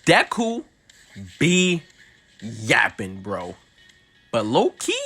Deku be yapping, bro. But low key,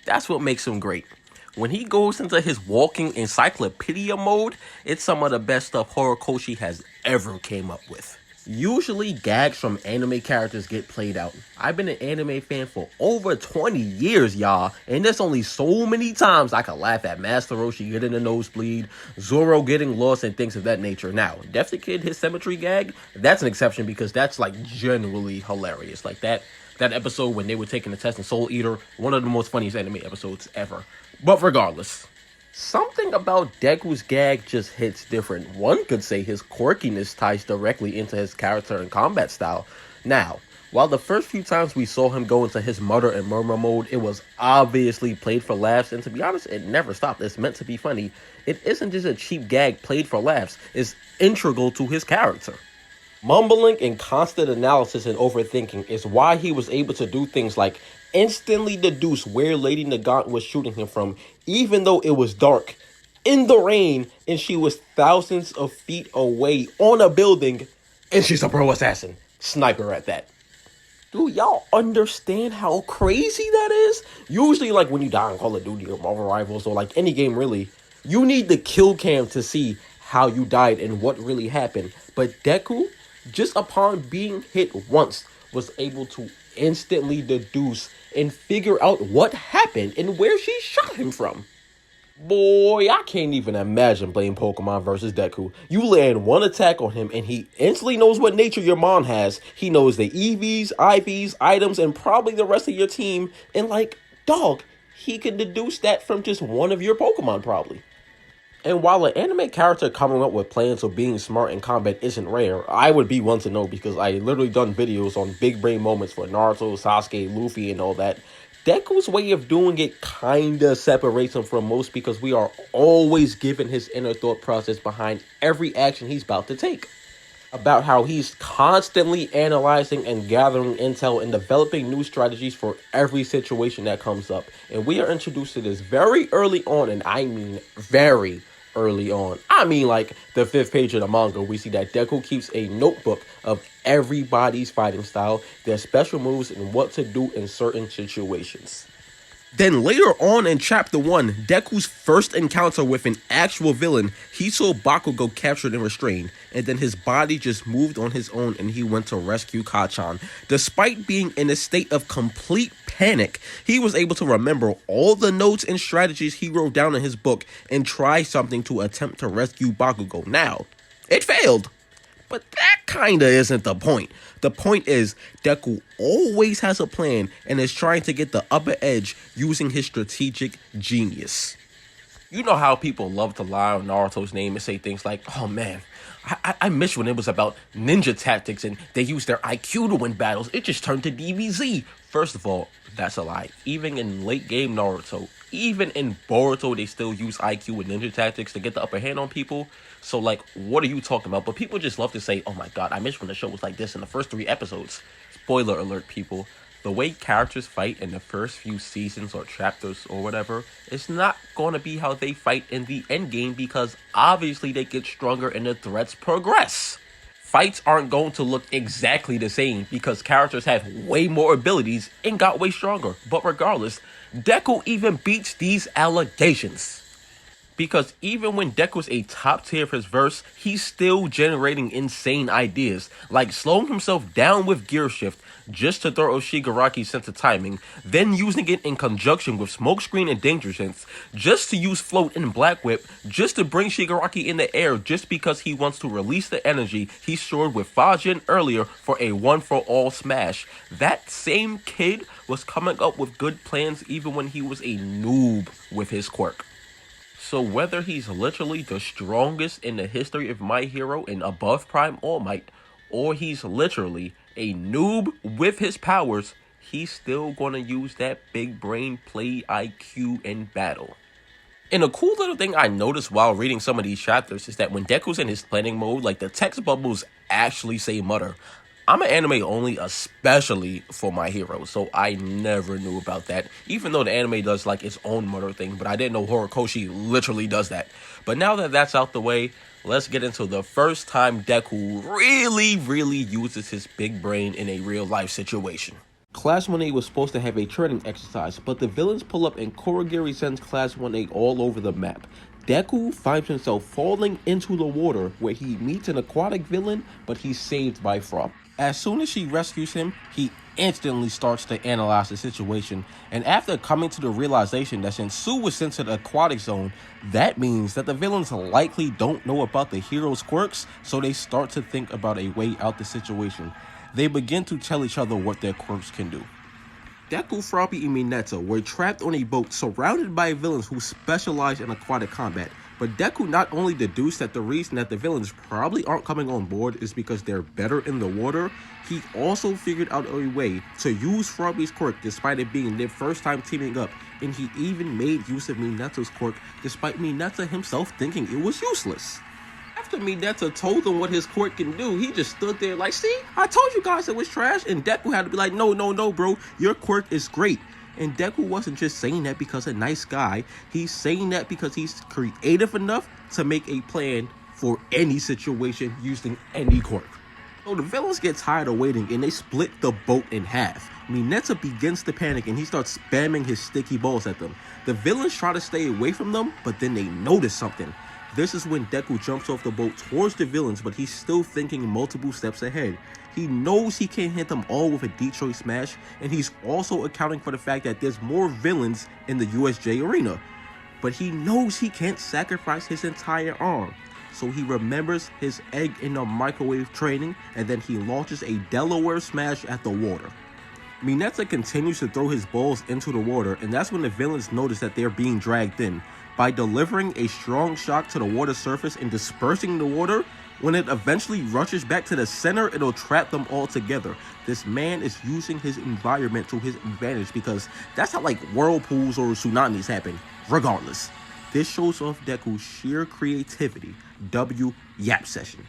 that's what makes him great. When he goes into his walking encyclopedia mode, it's some of the best stuff Horikoshi has ever came up with. Usually, gags from anime characters get played out. I've been an anime fan for over 20 years, y'all, and there's only so many times I can laugh at Master Roshi getting a nosebleed, Zoro getting lost, and things of that nature. Now, Death the Kid, his symmetry gag, that's an exception because that's like genuinely hilarious. Like that episode when they were taking the test in Soul Eater, one of the most funniest anime episodes ever. But regardless, something about Deku's gag just hits different. One could say his quirkiness ties directly into his character and combat style. Now, while the first few times we saw him go into his mutter and murmur mode, it was obviously played for laughs, and to be honest, it never stopped. It's meant to be funny. It isn't just a cheap gag played for laughs, it's integral to his character. Mumbling and constant analysis and overthinking is why he was able to do things like instantly deduce where Lady Nagant was shooting him from, even though it was dark, in the rain, and she was thousands of feet away on a building, and she's a pro assassin. Sniper at that. Do y'all understand how crazy that is? Usually, like when you die in Call of Duty or Marvel Rivals or like any game really, you need the kill cam to see how you died and what really happened. But Deku, just upon being hit once, was able to instantly deduce and figure out what happened and where she shot him from. Boy, I can't even imagine playing Pokemon versus Deku. You land one attack on him and he instantly knows what nature your mon has. He knows the EVs, IVs, items, and probably the rest of your team. And like, dog, he can deduce that from just one of your Pokemon probably. And while an anime character coming up with plans of being smart in combat isn't rare, I would be one to know because I literally done videos on big brain moments for Naruto, Sasuke, Luffy, and all that. Deku's way of doing it kinda separates him from most because we are always given his inner thought process behind every action he's about to take. About how he's constantly analyzing and gathering intel and developing new strategies for every situation that comes up. And we are introduced to this very early on, and I mean very early on. I mean like the 5th page of the manga, we see that Deku keeps a notebook of everybody's fighting style, their special moves, and what to do in certain situations. Then later on in chapter 1, Deku's first encounter with an actual villain, he saw Bakugo captured and restrained, and then his body just moved on his own and he went to rescue Kachan. Despite being in a state of complete panic, he was able to remember all the notes and strategies he wrote down in his book and try something to attempt to rescue Bakugo. Now, it failed. But that kinda isn't the point. The point is, Deku always has a plan and is trying to get the upper edge using his strategic genius. You know how people love to lie on Naruto's name and say things like, oh man, I miss when it was about ninja tactics and they used their IQ to win battles. It just turned to DBZ. First of all, that's a lie. Even in late game Naruto, even in Boruto, they still use IQ and ninja tactics to get the upper hand on people. So like, what are you talking about? But people just love to say, oh my god, I miss when the show was like this in the first 3 episodes. Spoiler alert, people. The way characters fight in the first few seasons or chapters or whatever, it's not going to be how they fight in the end game because obviously they get stronger and the threats progress. Fights aren't going to look exactly the same because characters have way more abilities and got way stronger. But regardless, Deku even beats these allegations. Because even when Deku's a top tier of his verse, he's still generating insane ideas, like slowing himself down with gear shift just to throw Oshigaraki's sense of timing, then using it in conjunction with smokescreen and danger sense, just to use float and black whip, just to bring Shigaraki in the air just because he wants to release the energy he stored with Fajin earlier for a one-for-all smash. That same kid was coming up with good plans even when he was a noob with his quirk. So whether he's literally the strongest in the history of My Hero and above Prime All Might, or he's literally a noob with his powers, he's still gonna use that big brain play IQ in battle. And a cool little thing I noticed while reading some of these chapters is that when Deku's in his planning mode, like the text bubbles actually say mutter. I'm an anime only, especially for My Hero, so I never knew about that. Even though the anime does like its own murder thing, but I didn't know Horikoshi literally does that. But now that that's out the way, let's get into the first time Deku really uses his big brain in a real life situation. Class 1A was supposed to have a training exercise, but the villains pull up and Kurogiri sends Class 1A all over the map. Deku finds himself falling into the water where he meets an aquatic villain, but he's saved by Frog. As soon as she rescues him, he instantly starts to analyze the situation, and after coming to the realization that since Sue was sent to the aquatic zone, that means that the villains likely don't know about the hero's quirks, so they start to think about a way out the situation. They begin to tell each other what their quirks can do. Deku, Froppy, and Mineta were trapped on a boat surrounded by villains who specialize in aquatic combat. But Deku not only deduced that the reason that the villains probably aren't coming on board is because they're better in the water, he also figured out a way to use Froppy's quirk despite it being their first time teaming up, and he even made use of Mineta's quirk despite Mineta himself thinking it was useless. After Mineta told him what his quirk can do, he just stood there like, see, I told you guys it was trash, and Deku had to be like, no, bro, your quirk is great. And Deku wasn't just saying that because a nice guy, he's saying that because he's creative enough to make a plan for any situation using any quirk. So the villains get tired of waiting and they split the boat in half. Mineta begins to panic and he starts spamming his sticky balls at them. The villains try to stay away from them, but then they notice something. This is when Deku jumps off the boat towards the villains, but he's still thinking multiple steps ahead. He knows he can't hit them all with a Detroit Smash, and he's also accounting for the fact that there's more villains in the USJ arena. But he knows he can't sacrifice his entire arm. So he remembers his egg in the microwave training, and then he launches a Delaware Smash at the water. Mineta continues to throw his balls into the water, and that's when the villains notice that they're being dragged in. By delivering a strong shock to the water surface and dispersing the water, when it eventually rushes back to the center, it'll trap them all together. This man is using his environment to his advantage because that's how like whirlpools or tsunamis happen, regardless. This shows off Deku's sheer creativity. W Yap session.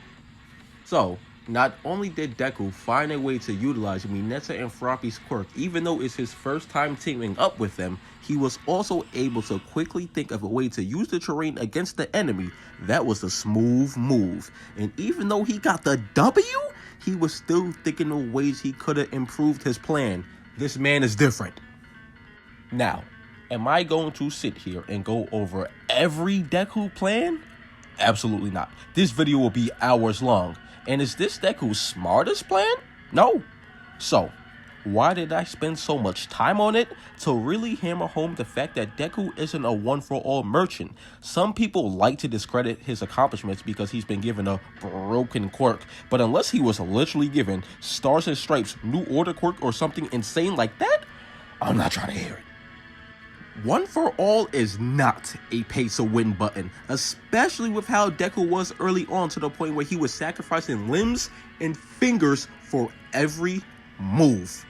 So, not only did Deku find a way to utilize Mineta and Froppy's quirk, even though it's his first time teaming up with them, he was also able to quickly think of a way to use the terrain against the enemy. That was a smooth move. And even though he got the W, he was still thinking of ways he could have improved his plan. This man is different. Now, am I going to sit here and go over every Deku plan? Absolutely not. This video will be hours long. And is this Deku's smartest plan? No. So, why did I spend so much time on it? To really hammer home the fact that Deku isn't a one-for-all merchant. Some people like to discredit his accomplishments because he's been given a broken quirk, but unless he was literally given Stars and Stripes, New Order quirk, or something insane like that, I'm not trying to hear it. One for all is not a pay-to-win button, especially with how Deku was early on, to the point where he was sacrificing limbs and fingers for every move.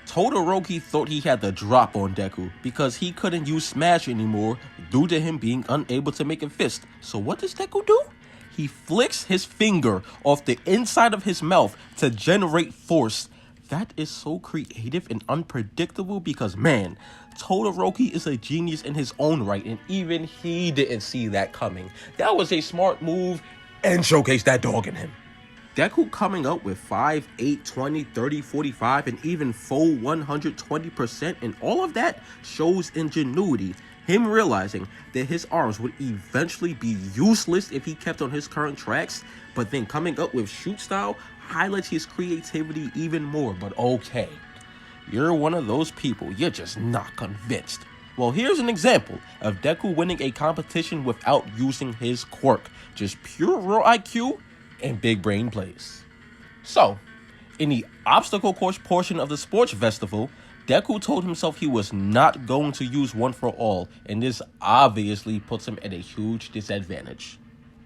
Todoroki thought he had the drop on Deku because he couldn't use Smash anymore due to him being unable to make a fist. So what does Deku do? He flicks his finger off the inside of his mouth to generate force. That is so creative and unpredictable because, man, Todoroki is a genius in his own right, and even he didn't see that coming. That was a smart move and showcased that dog in him. Deku coming up with 5, 8, 20, 30, 45, and even full 120%, and all of that shows ingenuity. Him realizing that his arms would eventually be useless if he kept on his current tracks, but then coming up with shoot style highlights his creativity even more. But okay, you're one of those people, you're just not convinced. Well, here's an example of Deku winning a competition without using his quirk. Just pure raw IQ and big brain plays. So, in the obstacle course portion of the sports festival, Deku told himself he was not going to use One for All, and this obviously puts him at a huge disadvantage.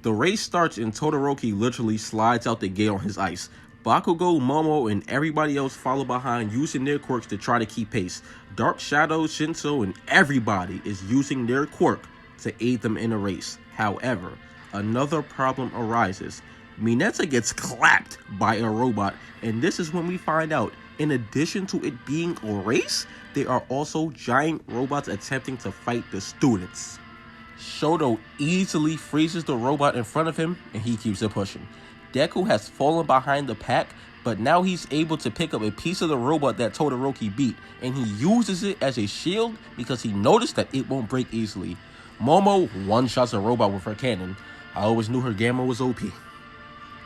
The race starts and Todoroki literally slides out the gate on his ice. Bakugo, Momo, and everybody else follow behind using their quirks to try to keep pace. Dark Shadow, Shinso, and everybody is using their quirk to aid them in the race. However, another problem arises. Mineta gets clapped by a robot, and this is when we find out, in addition to it being a race, there are also giant robots attempting to fight the students. Shoto easily freezes the robot in front of him, and he keeps it pushing. Deku has fallen behind the pack, but now he's able to pick up a piece of the robot that Todoroki beat, and he uses it as a shield because he noticed that it won't break easily. Momo one-shots a robot with her cannon. I always knew her Gamma was OP.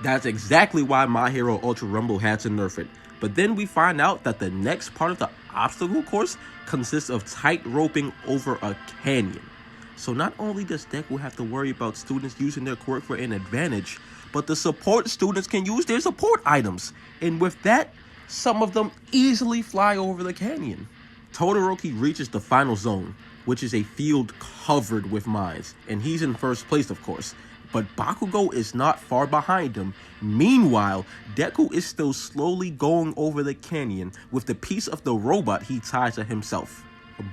That's exactly why My Hero Ultra Rumble had to nerf it. But then we find out that the next part of the obstacle course consists of tight roping over a canyon. So not only does Deku have to worry about students using their quirk for an advantage, but the support students can use their support items. And with that, some of them easily fly over the canyon. Todoroki reaches the final zone, which is a field covered with mines, and he's in first place, of course. But Bakugo is not far behind him. Meanwhile, Deku is still slowly going over the canyon with the piece of the robot he tied to himself.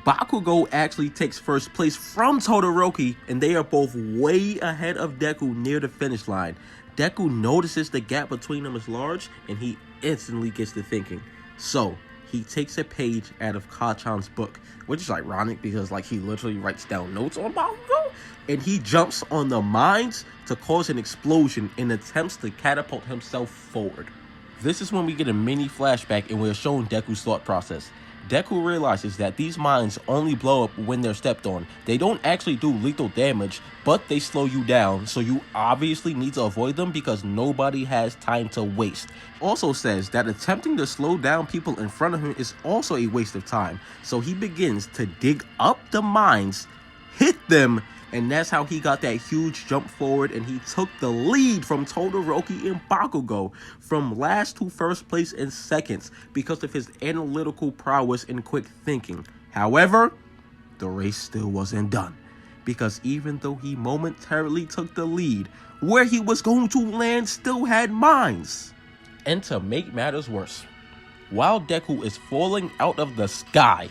Bakugo actually takes first place from Todoroki, and they are both way ahead of Deku near the finish line. Deku notices the gap between them is large, and he instantly gets to thinking. So, he takes a page out of Kachan's book, which is ironic because he literally writes down notes on Bakugo, and he jumps on the mines to cause an explosion and attempts to catapult himself forward. This is when we get a mini flashback and we're shown Deku's thought process. Deku realizes that these mines only blow up when they're stepped on. They don't actually do lethal damage, but they slow you down, so you obviously need to avoid them because nobody has time to waste. Also says that attempting to slow down people in front of him is also a waste of time, so he begins to dig up the mines, hit them, and that's how he got that huge jump forward, and he took the lead from Todoroki and Bakugo from last to first place in seconds because of his analytical prowess and quick thinking. However, the race still wasn't done, because even though he momentarily took the lead, where he was going to land still had mines. And to make matters worse, while Deku is falling out of the sky,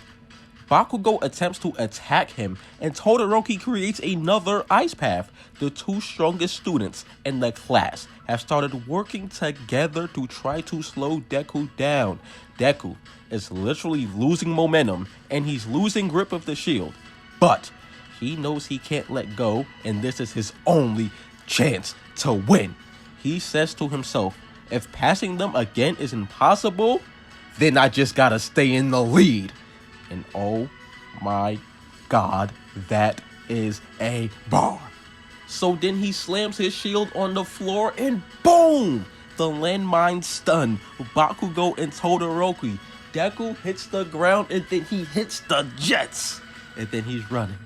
Bakugo attempts to attack him, and Todoroki creates another ice path. The two strongest students in the class have started working together to try to slow Deku down. Deku is literally losing momentum, and he's losing grip of the shield. But he knows he can't let go, and this is his only chance to win. He says to himself, if passing them again is impossible, then I just gotta stay in the lead. And oh my god, that is a bar. So then he slams his shield on the floor and boom! The landmine stun Bakugo and Todoroki. Deku hits the ground and then he hits the jets. And then he's running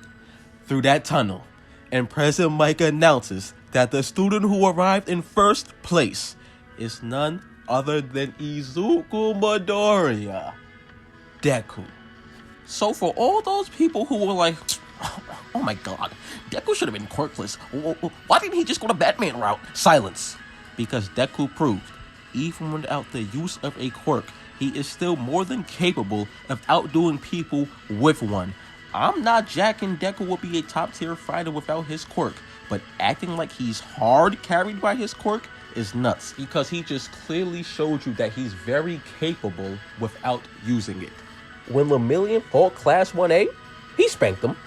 through that tunnel. And President Mike announces that the student who arrived in first place is none other than Izuku Midoriya, Deku. So for all those people who were like, oh my god, Deku should have been quirkless. Why didn't he just go the Batman route? Silence. Because Deku proved, even without the use of a quirk, he is still more than capable of outdoing people with one. I'm not jacking Deku will be a top tier fighter without his quirk, but acting like he's hard carried by his quirk is nuts, because he just clearly showed you that he's very capable without using it. When Lemillion fought Class 1A, he spanked them,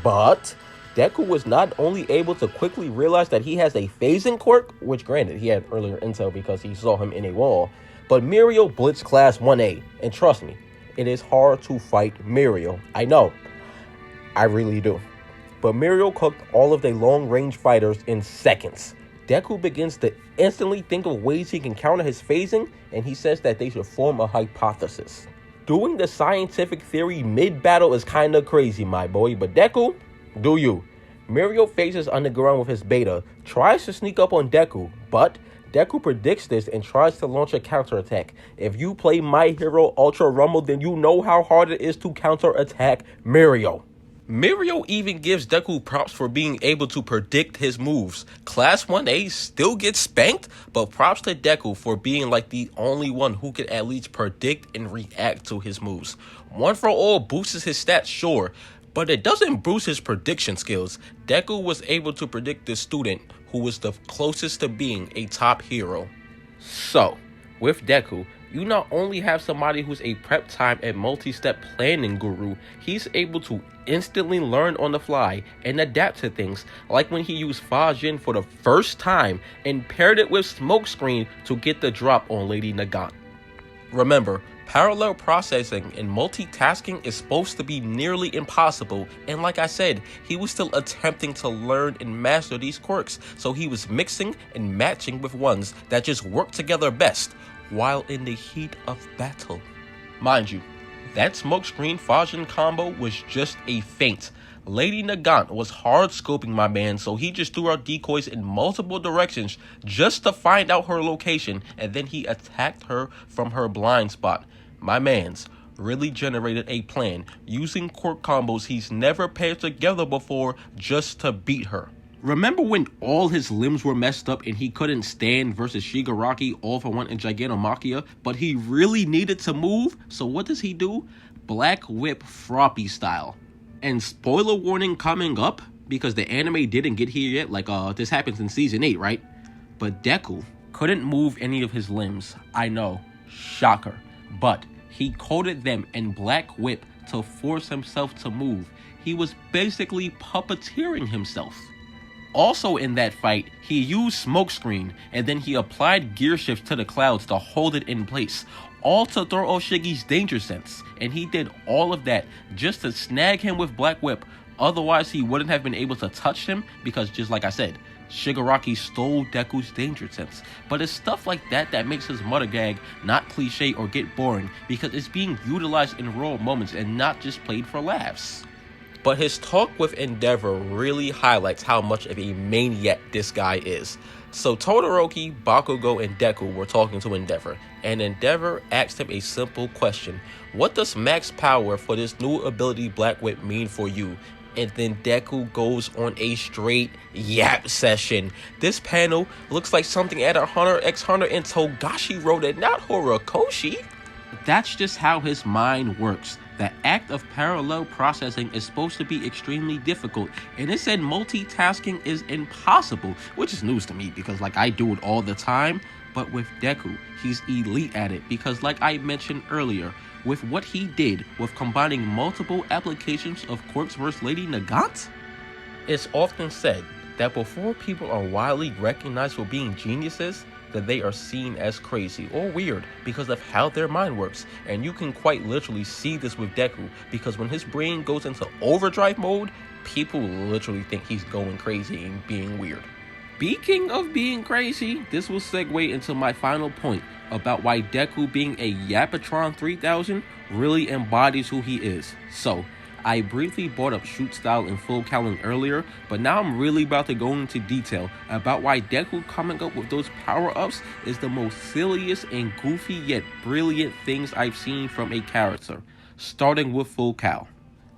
but Deku was not only able to quickly realize that he has a phasing quirk, which granted he had earlier intel because he saw him in a wall, but Mirio blitzed Class 1A, and trust me, it is hard to fight Mirio. I know, I really do. But Mirio cooked all of the long-range fighters in seconds. Deku begins to instantly think of ways he can counter his phasing, and he says that they should form a hypothesis. Doing the scientific theory mid-battle is kinda crazy, my boy, but Deku, do you. Mirio faces underground with his beta, tries to sneak up on Deku, but Deku predicts this and tries to launch a counterattack. If you play My Hero Ultra Rumble, then you know how hard it is to counterattack Mirio. Mirio even gives Deku props for being able to predict his moves. Class 1A still gets spanked, but props to Deku for being like the only one who could at least predict and react to his moves. One for All boosts his stats, sure, but it doesn't boost his prediction skills. Deku was able to predict the student who was the closest to being a top hero. So, with Deku, you not only have somebody who's a prep time and multi-step planning guru, he's able to instantly learn on the fly and adapt to things, like when he used Fajin for the first time and paired it with Smokescreen to get the drop on Lady Nagant. Remember, parallel processing and multitasking is supposed to be nearly impossible, and like I said, he was still attempting to learn and master these quirks, so he was mixing and matching with ones that just work together best, while in the heat of battle. Mind you, that Smokescreen Fajin combo was just a feint. Lady Nagant was hard scoping my man, so he just threw out decoys in multiple directions just to find out her location, and then he attacked her from her blind spot. My man's really generated a plan using quirk combos he's never paired together before just to beat her. Remember when all his limbs were messed up and he couldn't stand versus Shigaraki all for one in Gigantomachia, but he really needed to move? So what does he do? Black Whip Froppy style. And spoiler warning coming up, because the anime didn't get here yet, like this happens in season 8, right? But Deku couldn't move any of his limbs. I know, shocker. But he coated them in Black Whip to force himself to move. He was basically puppeteering himself. Also in that fight, he used Smokescreen, and then he applied Gear Shift to the clouds to hold it in place, all to throw Oshigi's danger sense, and he did all of that just to snag him with Black Whip. Otherwise, he wouldn't have been able to touch him, because just like I said, Shigaraki stole Deku's danger sense. But it's stuff like that that makes his mother gag not cliche or get boring, because it's being utilized in real moments and not just played for laughs. But his talk with Endeavor really highlights how much of a maniac this guy is. So Todoroki, Bakugo, and Deku were talking to Endeavor, and Endeavor asked him a simple question. What does max power for this new ability Black Whip mean for you? And then Deku goes on a straight yap session. This panel looks like something out of Hunter x Hunter, and Togashi wrote it, not Horikoshi. That's just how his mind works. The act of parallel processing is supposed to be extremely difficult, and it said multitasking is impossible, which is news to me because like I do it all the time. But with Deku, he's elite at it because like I mentioned earlier, with what he did with combining multiple applications of quirks versus Lady Nagant, it's often said that before people are widely recognized for being geniuses, that they are seen as crazy or weird because of how their mind works. And you can quite literally see this with Deku, because when his brain goes into overdrive mode, people literally think he's going crazy and being weird. Speaking of being crazy, this will segue into my final point about why Deku being a Yapatron 3000 really embodies who he is. So, I briefly brought up shoot style and full cowling earlier, but now I'm really about to go into detail about why Deku coming up with those power-ups is the most silliest and goofy yet brilliant things I've seen from a character, starting with full cow.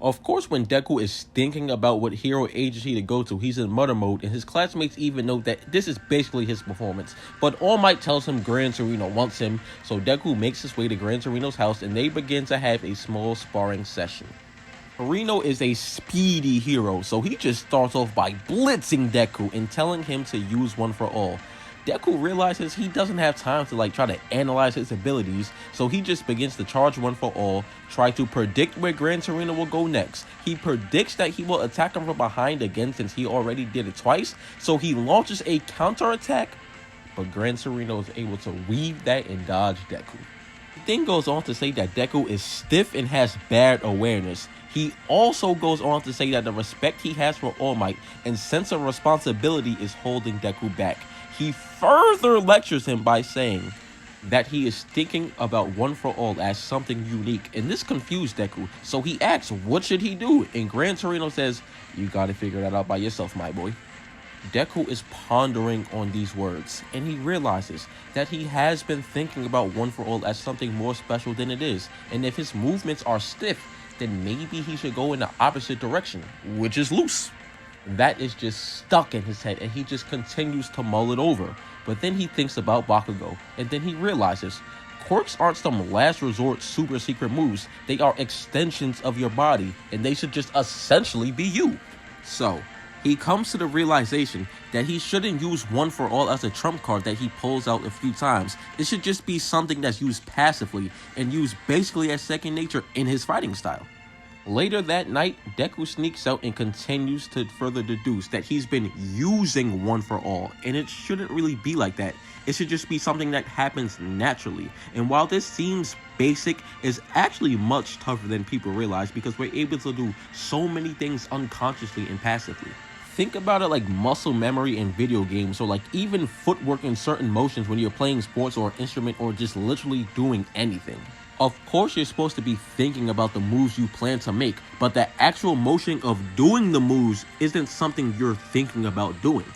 Of course, when Deku is thinking about what hero agency to go to, he's in mutter mode, and his classmates even know that this is basically his performance. But All Might tells him Gran Torino wants him, so Deku makes his way to Gran Torino's house and they begin to have a small sparring session. Reno is a speedy hero, so he just starts off by blitzing Deku and telling him to use one for all. Deku realizes he doesn't have time to try to analyze his abilities, so he just begins to charge one for all, try to predict where Gran Torino will go next. He predicts that he will attack him from behind again since he already did it twice, so he launches a counterattack, but Gran Torino is able to weave that and dodge Deku. He then goes on to say that Deku is stiff and has bad awareness. He also goes on to say that the respect he has for All Might and sense of responsibility is holding Deku back. He further lectures him by saying that he is thinking about one for all as something unique, and this confused Deku, so he asks what should he do, and Gran Torino says, "You gotta figure that out by yourself, my boy." Deku is pondering on these words, and he realizes that he has been thinking about one for all as something more special than it is, and if his movements are stiff, then maybe he should go in the opposite direction, which is loose. That is just stuck in his head, and he just continues to mull it over. But then he thinks about Bakugo, and then he realizes quirks aren't some last resort super secret moves. They are extensions of your body, and they should just essentially be you. So, he comes to the realization that he shouldn't use One for All as a trump card that he pulls out a few times. It should just be something that's used passively and used basically as second nature in his fighting style. Later that night, Deku sneaks out and continues to further deduce that he's been using One for All, and it shouldn't really be like that. It should just be something that happens naturally. And while this seems basic, it's actually much tougher than people realize because we're able to do so many things unconsciously and passively. Think about it like muscle memory in video games, or like even footwork in certain motions when you're playing sports or instrument or just literally doing anything. Of course, you're supposed to be thinking about the moves you plan to make, but the actual motion of doing the moves isn't something you're thinking about doing.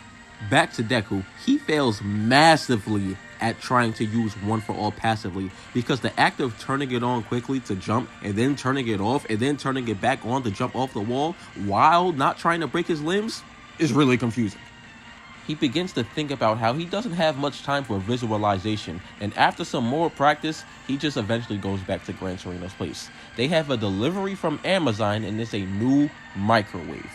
Back to Deku, he fails massively at trying to use One for All passively because the act of turning it on quickly to jump and then turning it off and then turning it back on to jump off the wall while not trying to break his limbs is really confusing. He begins to think about how he doesn't have much time for visualization, and after some more practice, he just eventually goes back to Gran Torino's place. They have a delivery from Amazon and it's a new microwave.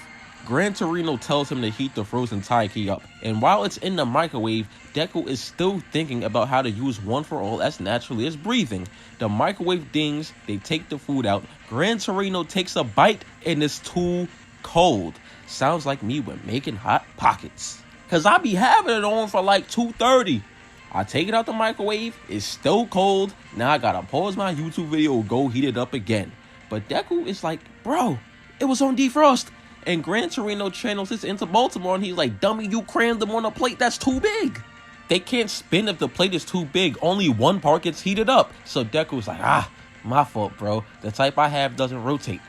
Gran Torino tells him to heat the frozen taiyaki up, and while it's in the microwave, Deku is still thinking about how to use One for All as naturally as breathing. The microwave dings, they take the food out, Gran Torino takes a bite, and it's too cold. Sounds like me when making hot pockets. Cause I be having it on for like 2:30. I take it out the microwave, it's still cold. Now I gotta pause my YouTube video, go heat it up again. But Deku is like, bro, it was on defrost. And Gran Torino channels this into Baltimore and he's like, dummy, you crammed them on a plate that's too big. They can't spin if the plate is too big, only one part gets heated up. So Deku's like, my fault, bro. The type I have doesn't rotate.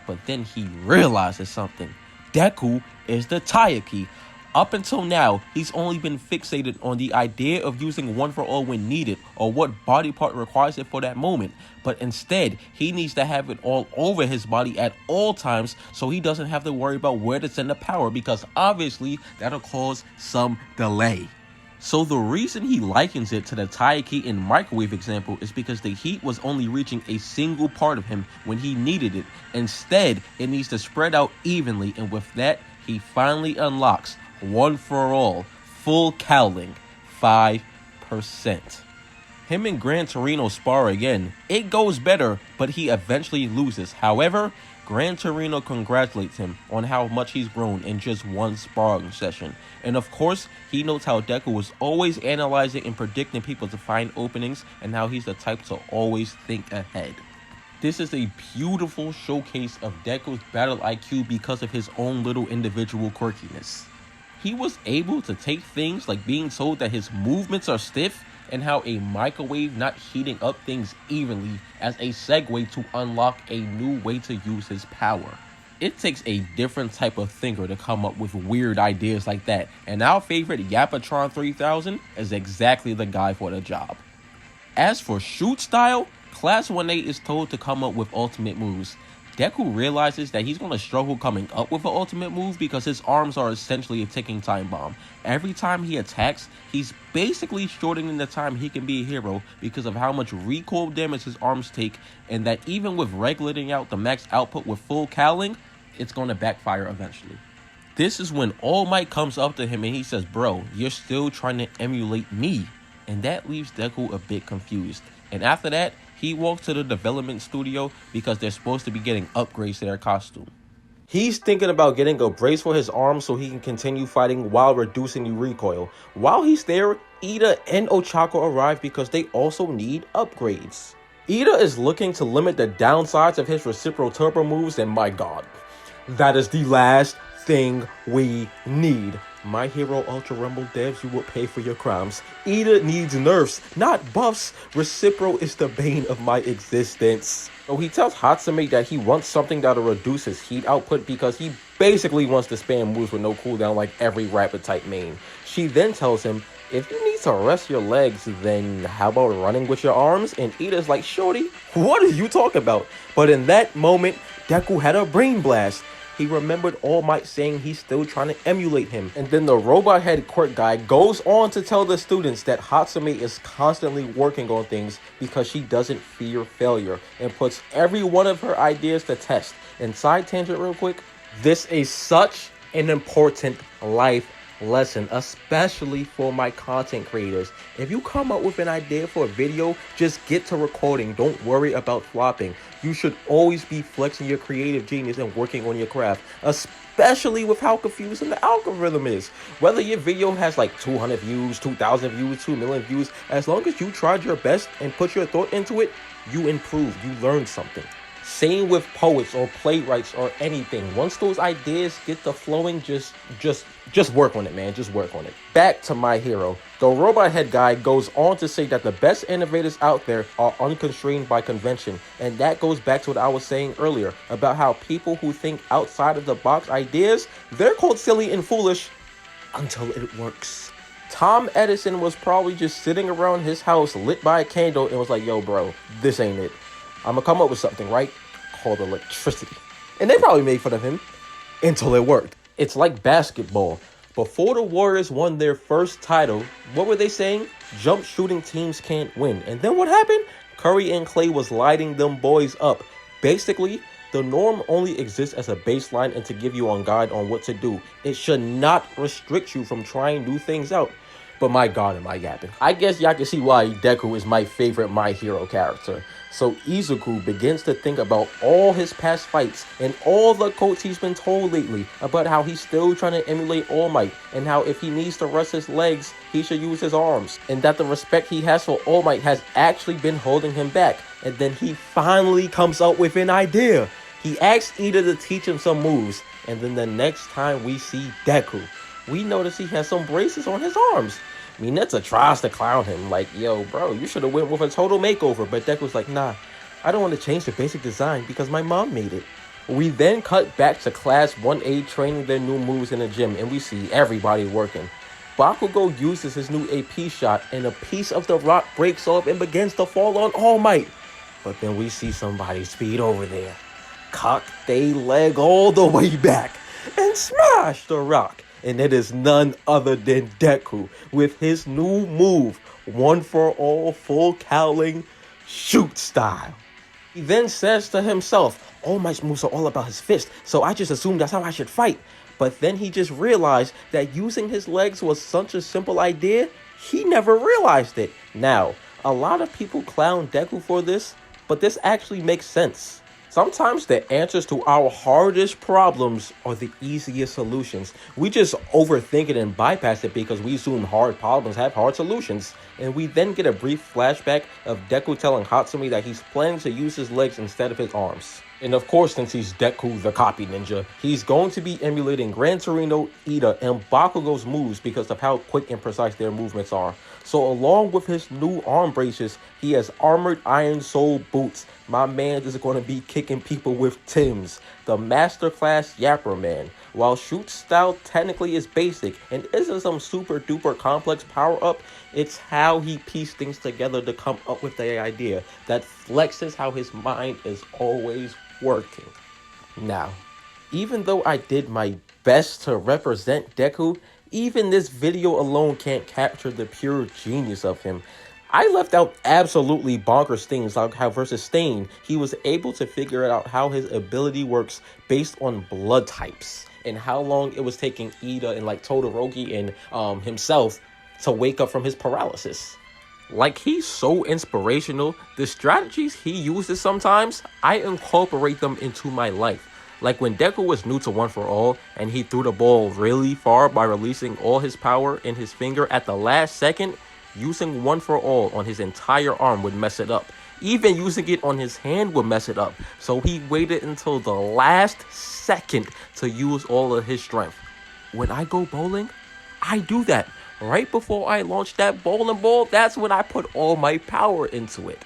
But then he realizes something. Deku is the taiyaki. Up until now, he's only been fixated on the idea of using One for All when needed, or what body part requires it for that moment. But instead, he needs to have it all over his body at all times so he doesn't have to worry about where to send the power, because obviously that'll cause some delay. So the reason he likens it to the taiyaki and microwave example is because the heat was only reaching a single part of him when he needed it. Instead, it needs to spread out evenly, and with that, he finally unlocks One for All, full cowling, 5%. Him and Gran Torino spar again. It goes better, but he eventually loses. However, Gran Torino congratulates him on how much he's grown in just one sparring session. And of course, he notes how Deku was always analyzing and predicting people to find openings and how he's the type to always think ahead. This is a beautiful showcase of Deku's battle IQ because of his own little individual quirkiness. He was able to take things like being told that his movements are stiff and how a microwave not heating up things evenly as a segue to unlock a new way to use his power. It takes a different type of thinker to come up with weird ideas like that, and our favorite Yapatron 3000 is exactly the guy for the job. As for shoot style, Class 1A is told to come up with ultimate moves. Deku realizes that he's going to struggle coming up with an ultimate move because his arms are essentially a ticking time bomb. Every time he attacks, he's basically shortening the time he can be a hero because of how much recoil damage his arms take, and that even with regulating out the max output with full cowling, it's going to backfire eventually. This is when All Might comes up to him and he says, bro, you're still trying to emulate me. And that leaves Deku a bit confused. And after that, he walks to the development studio because they're supposed to be getting upgrades to their costume. He's thinking about getting a brace for his arm so he can continue fighting while reducing the recoil. While he's there, Ida and Ochako arrive because they also need upgrades. Ida is looking to limit the downsides of his reciprocal turbo moves, and my god, that is the last thing we need. My Hero Ultra Rumble devs, you will pay for your crimes. Ida needs nerfs, not buffs. Recipro is the bane of my existence. So he tells Hatsumi that he wants something that'll reduce his heat output because he basically wants to spam moves with no cooldown like every rapid type main. She then tells him, if you need to rest your legs, then how about running with your arms? And Ida's like, shorty, what are you talking about? But in that moment, Deku had a brain blast. He remembered All Might saying he's still trying to emulate him. And then the robot head quirk guy goes on to tell the students that Hatsumi is constantly working on things because she doesn't fear failure and puts every one of her ideas to test. And side tangent real quick, this is such an important life lesson, especially for my content creators. If you come up with an idea for a video, just get to recording. Don't worry about flopping. You should always be flexing your creative genius and working on your craft, especially with how confusing the algorithm is. Whether your video has like 200 views, 2,000 views, 2 million views, as long as you tried your best and put your thought into it, you improved, you learned something. Same with poets or playwrights or anything. Once those ideas get to flowing, just work on it, man. Just work on it. Back to My Hero. The robot head guy goes on to say that the best innovators out there are unconstrained by convention. And that goes back to what I was saying earlier about how people who think outside of the box ideas, they're called silly and foolish until it works. Tom Edison was probably just sitting around his house lit by a candle and was like, yo, bro, this ain't it. I'm gonna come up with something, right? Called electricity. And they probably made fun of him until it worked. It's like basketball. Before the Warriors won their first title, what were they saying? Jump shooting teams can't win. And then what happened? Curry and Clay was lighting them boys up. Basically, the norm only exists as a baseline and to give you on guide on what to do. It should not restrict you from trying new things out. But my God, am I yapping. I guess y'all can see why Deku is my favorite My Hero character. So Izuku begins to think about all his past fights and all the quotes he's been told lately about how he's still trying to emulate All Might and how if he needs to rest his legs, he should use his arms. And that the respect he has for All Might has actually been holding him back. And then he finally comes up with an idea. He asks Ida to teach him some moves. And then the next time we see Deku, we notice he has some braces on his arms. Mineta tries to clown him like, yo, bro, you should have went with a total makeover. But Deku's like, nah, I don't want to change the basic design because my mom made it. We then cut back to Class 1A training their new moves in the gym, and we see everybody working. Bakugo uses his new AP shot, and a piece of the rock breaks off and begins to fall on All Might. But then we see somebody speed over there, cock they leg all the way back, and smash the rock. And it is none other than Deku with his new move, one for all full cowling shoot style. He then says to himself, all my moves are all about his fist, so I just assumed that's how I should fight. But then he just realized that using his legs was such a simple idea, he never realized it. Now, a lot of people clown Deku for this, but this actually makes sense. Sometimes the answers to our hardest problems are the easiest solutions. We just overthink it and bypass it because we assume hard problems have hard solutions. And we then get a brief flashback of Deku telling Hatsumi that he's planning to use his legs instead of his arms. And of course, since he's Deku the copy ninja, he's going to be emulating Gran Torino, Ida, and Bakugo's moves because of how quick and precise their movements are. So along with his new arm braces, he has armored iron sole boots. My man is going to be kicking people with Tims, the masterclass Yapper Man. While shoot style technically is basic and isn't some super duper complex power up, it's how he pieced things together to come up with the idea that flexes how his mind is always working. Now, even though I did my best to represent Deku, even this video alone can't capture the pure genius of him. I left out absolutely bonkers things like how versus Stain, he was able to figure out how his ability works based on blood types and how long it was taking Ida and like Todoroki and himself to wake up from his paralysis. Like, he's so inspirational. The strategies he uses sometimes, I incorporate them into my life. Like when Deku was new to One For All and he threw the ball really far by releasing all his power in his finger at the last second, using One For All on his entire arm would mess it up. Even using it on his hand would mess it up. So he waited until the last second to use all of his strength. When I go bowling, I do that. Right before I launch that bowling ball, that's when I put all my power into it.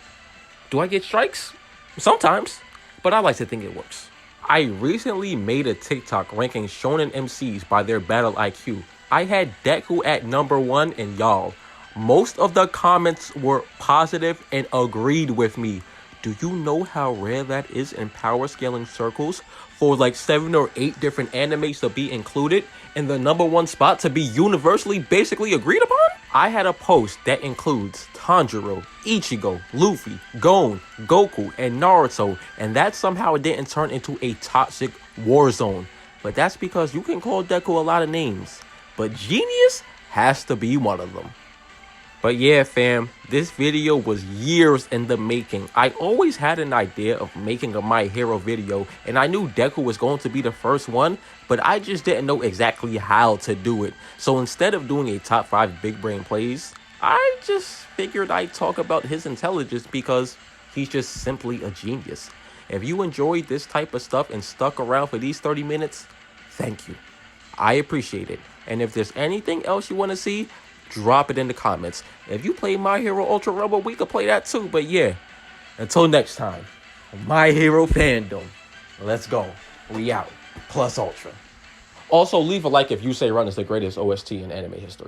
Do I get strikes? Sometimes, but I like to think it works. I recently made a TikTok ranking shonen MCs by their battle IQ. I had Deku at number 1 and y'all, most of the comments were positive and agreed with me. Do you know how rare that is in power scaling circles for like 7 or 8 different animes to be included and the number 1 spot to be universally basically agreed upon? I had a post that includes Tanjiro, Ichigo, Luffy, Gon, Goku, and Naruto, and that somehow didn't turn into a toxic war zone. but that's because you can call Deku a lot of names, but genius has to be one of them. But yeah, fam, this video was years in the making. I always had an idea of making a My Hero video, and I knew Deku was going to be the first one, but I just didn't know exactly how to do it. So instead of doing a top 5 big brain plays, I just figured I'd talk about his intelligence because he's just simply a genius. If you enjoyed this type of stuff and stuck around for these 30 minutes, thank you. I appreciate it. And if there's anything else you want to see, drop it in the comments. If you play My Hero Ultra Rumble, we could play that too. But yeah, until next time, My Hero fandom. Let's go. We out. Plus Ultra. Also, leave a like if you say Run is the greatest OST in anime history.